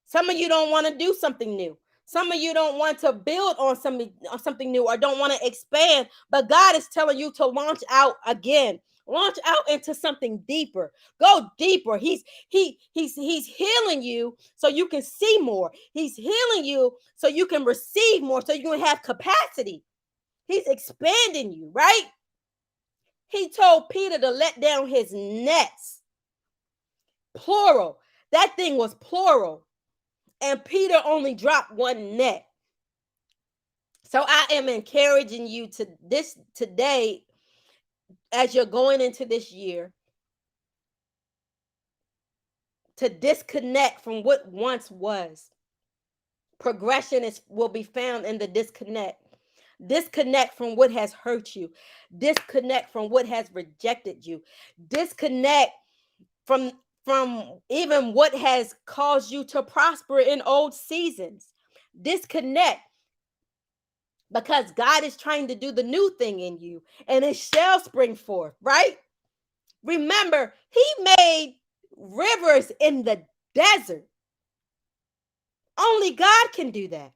Some of you don't want to do something new. Some of you don't want to build on something new, or don't want to expand. But God is telling you to launch out again. Launch out into something deeper. Go deeper. He's healing you so you can see more. He's healing you so you can receive more, so you can have capacity. He's expanding you, right? He told Peter to let down his nets. Plural. That thing was plural. And Peter only dropped one net. So I am encouraging you to this today, as you're going into this year, to disconnect from what once was. Progression will be found in the disconnect. Disconnect from what has hurt you. Disconnect from what has rejected you. Disconnect from even what has caused you to prosper in old seasons. Disconnect, because God is trying to do the new thing in you, and it shall spring forth, right? Remember, he made rivers in the desert. Only God can do that.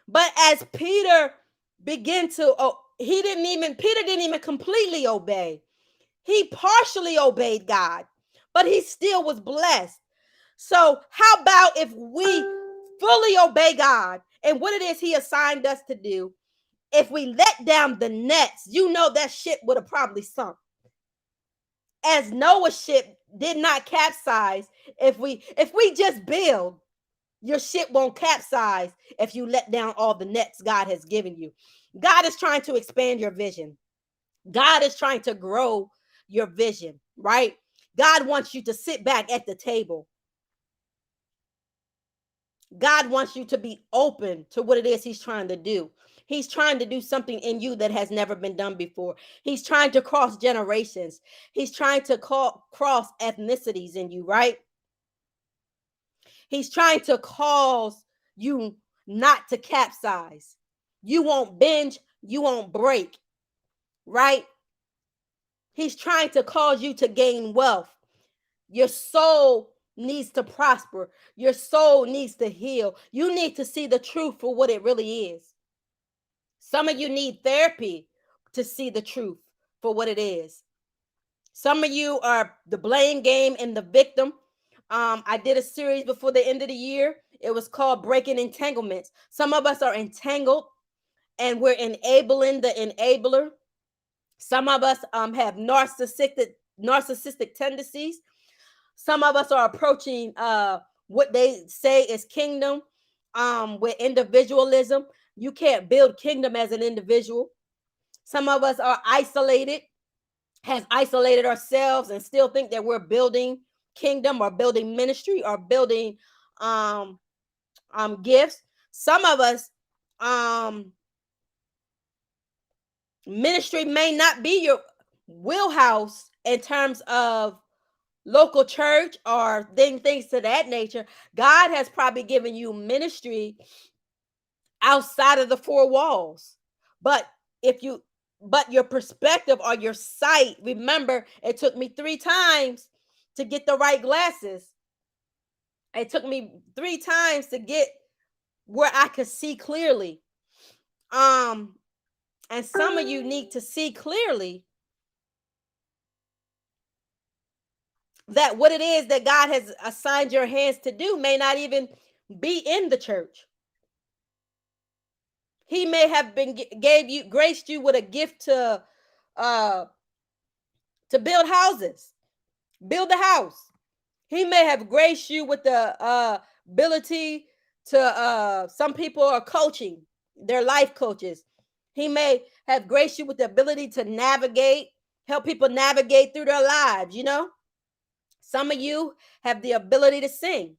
But as Peter began to, Peter didn't even completely obey. He partially obeyed God, but he still was blessed. So how about if we fully obey God and what it is he assigned us to do? If we let down the nets, that ship would have probably sunk. As Noah's ship did not capsize, if we just build, your ship won't capsize if you let down all the nets God has given you. God is trying to expand your vision. God is trying to grow your vision, right? God wants you to sit back at the table. God wants you to be open to what it is he's trying to do. He's trying to do something in you that has never been done before. He's trying to cross generations. He's trying to cross ethnicities in you, right? He's trying to cause you not to capsize. You won't binge, you won't break, right? He's trying to cause you to gain wealth. Your soul needs to prosper. Your soul needs to heal. You need to see the truth for what it really is. Some of you need therapy to see the truth for what it is. Some of you are the blame game and the victim. I did a series before the end of the year. It was called Breaking Entanglements. Some of us are entangled and we're enabling the enabler. Some of us have narcissistic tendencies. Some of us are approaching what they say is kingdom with individualism. You can't build kingdom as an individual. Some of us are isolated, has isolated ourselves and still think that we're building kingdom or building ministry or building gifts. Some of us ministry may not be your wheelhouse in terms of local church or things to that nature. God has probably given you ministry outside of the four walls. But your perspective or your sight, remember, it took me 3 times to get the right glasses. It took me 3 times to get where I could see clearly. And some of you need to see clearly that what it is that God has assigned your hands to do may not even be in the church. He may have been graced you with a gift to build houses, build a house. He may have graced you with the ability to some people are coaching, they're life coaches. He may have graced you with the ability to navigate, help people navigate through their lives, you know. Some of you have the ability to sing.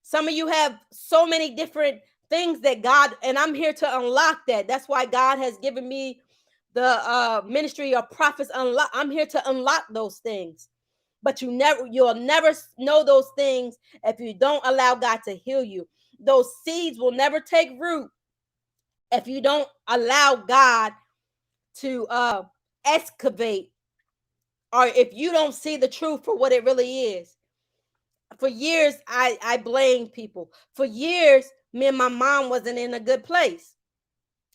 Some of you have so many different things that God, and I'm here to unlock that. That's why God has given me the ministry of prophets unlock. I'm here to unlock those things. But you'll never know those things if you don't allow God to heal you. Those seeds will never take root if you don't allow God to excavate, or if you don't see the truth for what it really is. For years, I blamed people. For years, me and my mom wasn't in a good place.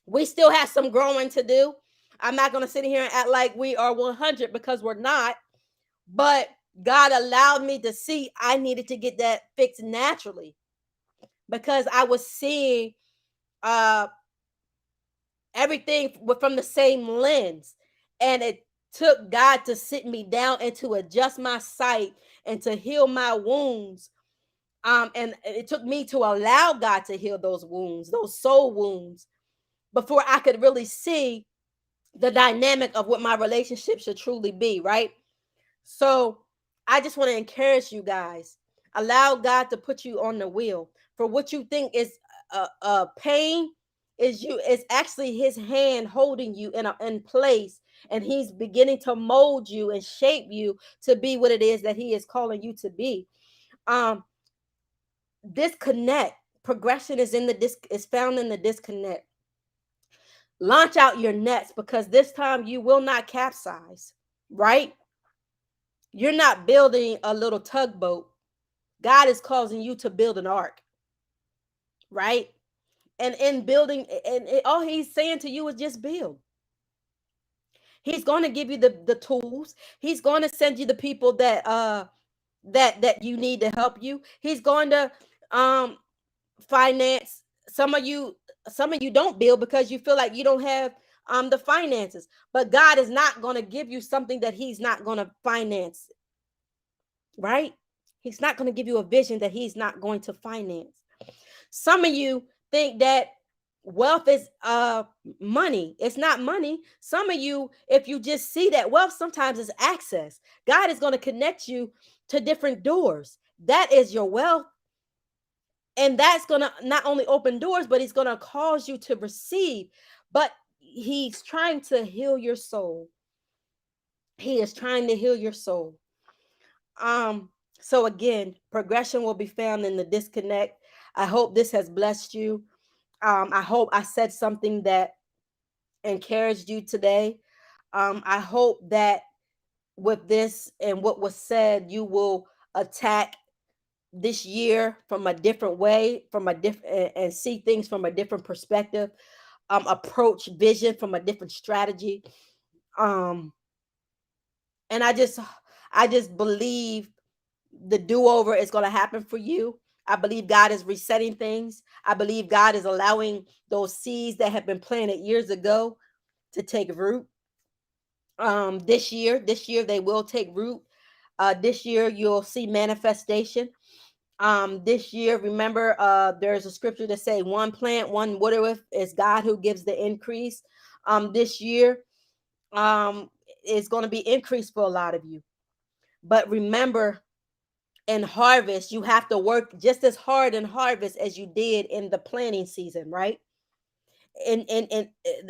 We still have some growing to do. I'm not going to sit here and act like we are 100 because we're not. But God allowed me to see I needed to get that fixed naturally because I was seeing everything from the same lens. And it took God to sit me down and to adjust my sight and to heal my wounds. And it took me to allow God to heal those wounds, those soul wounds, before I could really see the dynamic of what my relationship should truly be, right? So I just want to encourage you guys. Allow God to put you on the wheel. For what you think is pain is actually His hand holding you in place, and He's beginning to mold you and shape you to be what it is that He is calling you to be. Disconnect. Progression is found in the disconnect. Launch out your nets, because this time you will not capsize, right? You're not building a little tugboat. God is causing you to build an ark, right? And in building, all He's saying to you is just build. He's going to give you the tools. He's going to send you the people that you need to help you. He's going to finance. Some of you don't build because you feel like you don't have the finances. But God is not going to give you something that He's not going to finance, right? He's not going to give you a vision that He's not going to finance. Some of you think that wealth is money. It's not money. Some of you, if you just see that wealth sometimes is access. God is going to connect you to different doors. That is your wealth. And that's going to not only open doors, but he's going to cause you to receive. But he's trying to heal your soul. He is trying to heal your soul. So again, progression will be found in the disconnect. I hope this has blessed you. I hope I said something that encouraged you today. I hope that with this and what was said, you will attack this year from a different way, from a different, and see things from a different perspective. Approach vision from a different strategy. Um, and I just believe the do-over is going to happen for you. I believe God is resetting things. I believe God is allowing those seeds that have been planted years ago to take root. This year they will take root. This year you'll see manifestation. This year, remember, there's a scripture that say one plant, one watereth, is God who gives the increase. This year, um, is going to be increased for a lot of you. But remember, in harvest, you have to work just as hard in harvest as you did in the planting season, right? And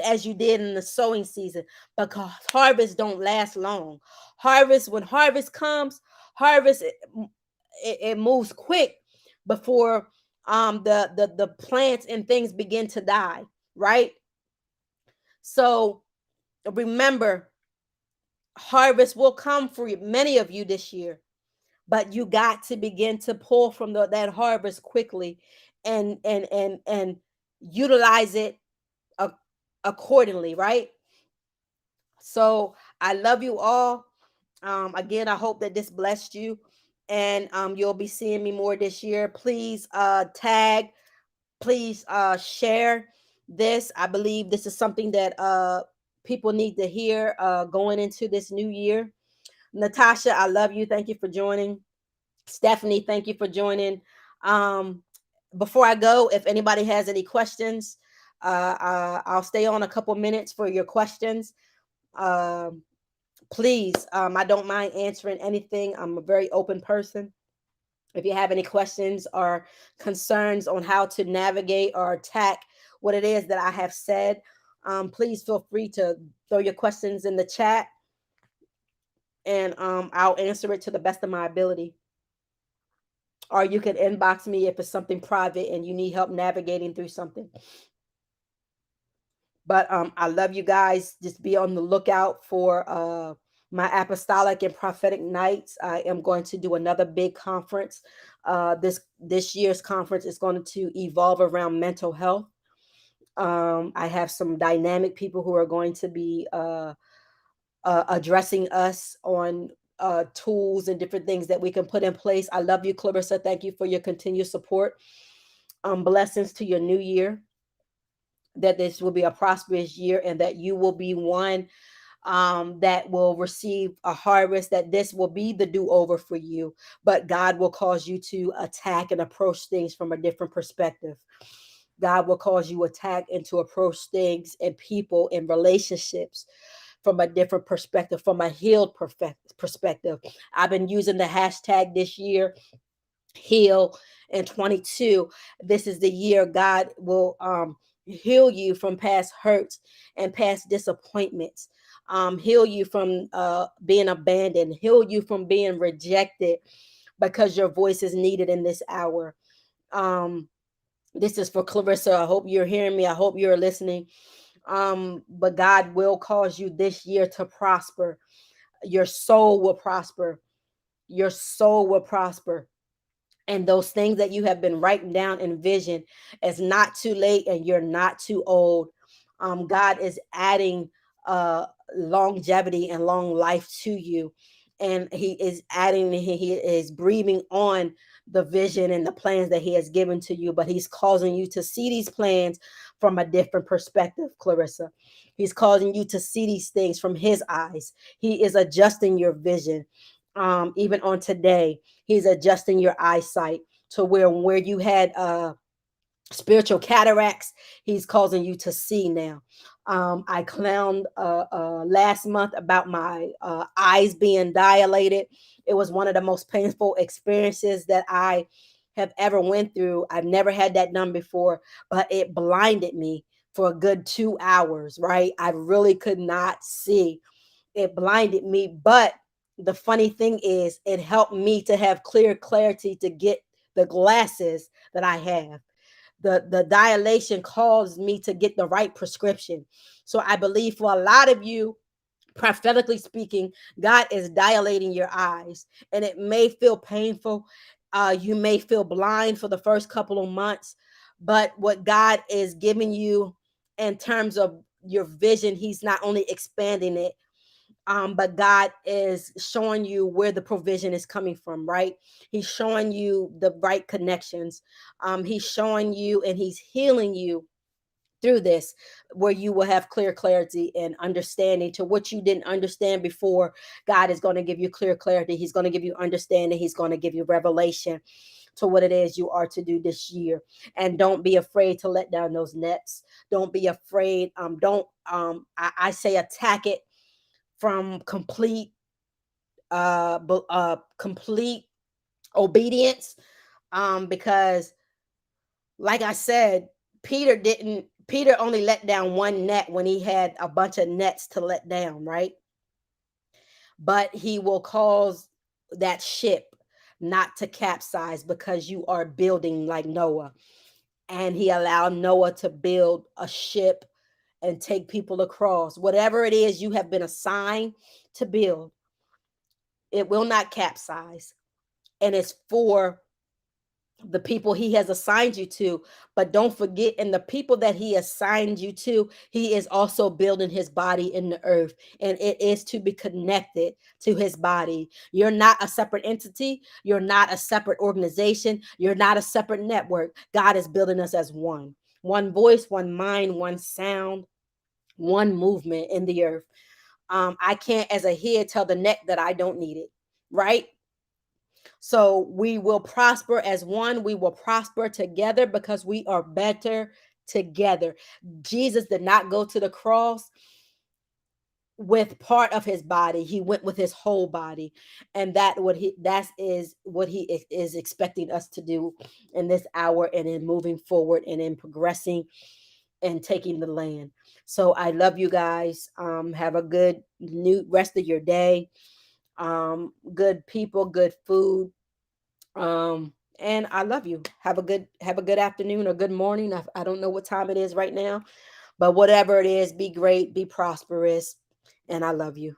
as you did in the sowing season, because harvest don't last long. When harvest comes, harvest it moves quick before the plants and things begin to die, right? So remember, harvest will come for many of you this year, but you got to begin to pull from that harvest quickly, and utilize it a- accordingly, right? So I love you all. Again, I hope that this blessed you, and you'll be seeing me more this year. Please tag, please share this. I believe this is something that people need to hear going into this new year. Natasha, I love you. Thank you for joining. Stephanie, thank you for joining. Um, Before I go, if anybody has any questions, I'll stay on a couple minutes for your questions. Um, Please, I don't mind answering anything. I'm a very open person. If you have any questions or concerns on how to navigate or attack what it is that I have said, please feel free to throw your questions in the chat, and I'll answer it to the best of my ability. Or you can inbox me if it's something private and you need help navigating through something. But I love you guys. Just be on the lookout for my apostolic and prophetic nights. I am going to do another big conference. This year's conference is going to evolve around mental health. I have some dynamic people who are going to be addressing us on tools and different things that we can put in place. I love you, Clarissa. Thank you for your continued support. Blessings to your new year, that this will be a prosperous year, and that you will be one that will receive a harvest, that this will be the do-over for you, but God will cause you to attack and approach things from a different perspective. God will cause you attack and to approach things and people and relationships from a different perspective, from a healed perspective. I've been using the hashtag this year, heal in 22. This is the year God will heal you from past hurts and past disappointments, heal you from being abandoned, heal you from being rejected, because your voice is needed in this hour. This is for Clarissa. I hope you're hearing me. I hope you're listening. But God will cause you this year to prosper. Your soul will prosper. Your soul will prosper. And those things that you have been writing down in vision, it's not too late and you're not too old. God is adding longevity and long life to you. And he is adding, he is breathing on the vision and the plans that he has given to you, but he's causing you to see these plans from a different perspective, Clarissa. He's causing you to see these things from his eyes. He is adjusting your vision. Even on today, he's adjusting your eyesight to where you had spiritual cataracts, he's causing you to see now. I clowned last month about my eyes being dilated. It was one of the most painful experiences that I have ever went through. I've never had that done before, but it blinded me for a good 2 hours, right? I really could not see. It blinded me. But the funny thing is, it helped me to have clear clarity to get the glasses that I have. The dilation caused me to get the right prescription. So I believe for a lot of you, prophetically speaking, God is dilating your eyes, and it may feel painful. You may feel blind for the first couple of months, but what God is giving you in terms of your vision, He's not only expanding it, but God is showing you where the provision is coming from, right? He's showing you the right connections. He's showing you and He's healing you through this, where you will have clear clarity and understanding to what you didn't understand before. God is going to give you clear clarity. He's going to give you understanding. He's going to give you revelation to what it is you are to do this year. And don't be afraid to let down those nets. Don't be afraid. Don't I say attack it from complete obedience, because like I said, Peter only let down one net when he had a bunch of nets to let down, right? But he will cause that ship not to capsize because you are building like Noah. And he allowed Noah to build a ship and take people across. Whatever it is you have been assigned to build, it will not capsize. And it's for the people he has assigned you to. But don't forget, in the people that he assigned you to, he is also building his body in the earth, and it is to be connected to his body. You're not a separate entity. You're not a separate organization. You're not a separate network. God is building us as one voice, one mind, one sound, one movement in the earth. I can't, as a head, tell the neck that I don't need it, right? So we will prosper as one. We will prosper together because we are better together. Jesus did not go to the cross with part of his body. He went with his whole body. And that is what he is expecting us to do in this hour and in moving forward and in progressing and taking the land. So I love you guys. Have a good new rest of your day. Good people, good food. And I love you. Have a good afternoon or good morning. I don't know what time it is right now, but whatever it is, be great, be prosperous, and I love you.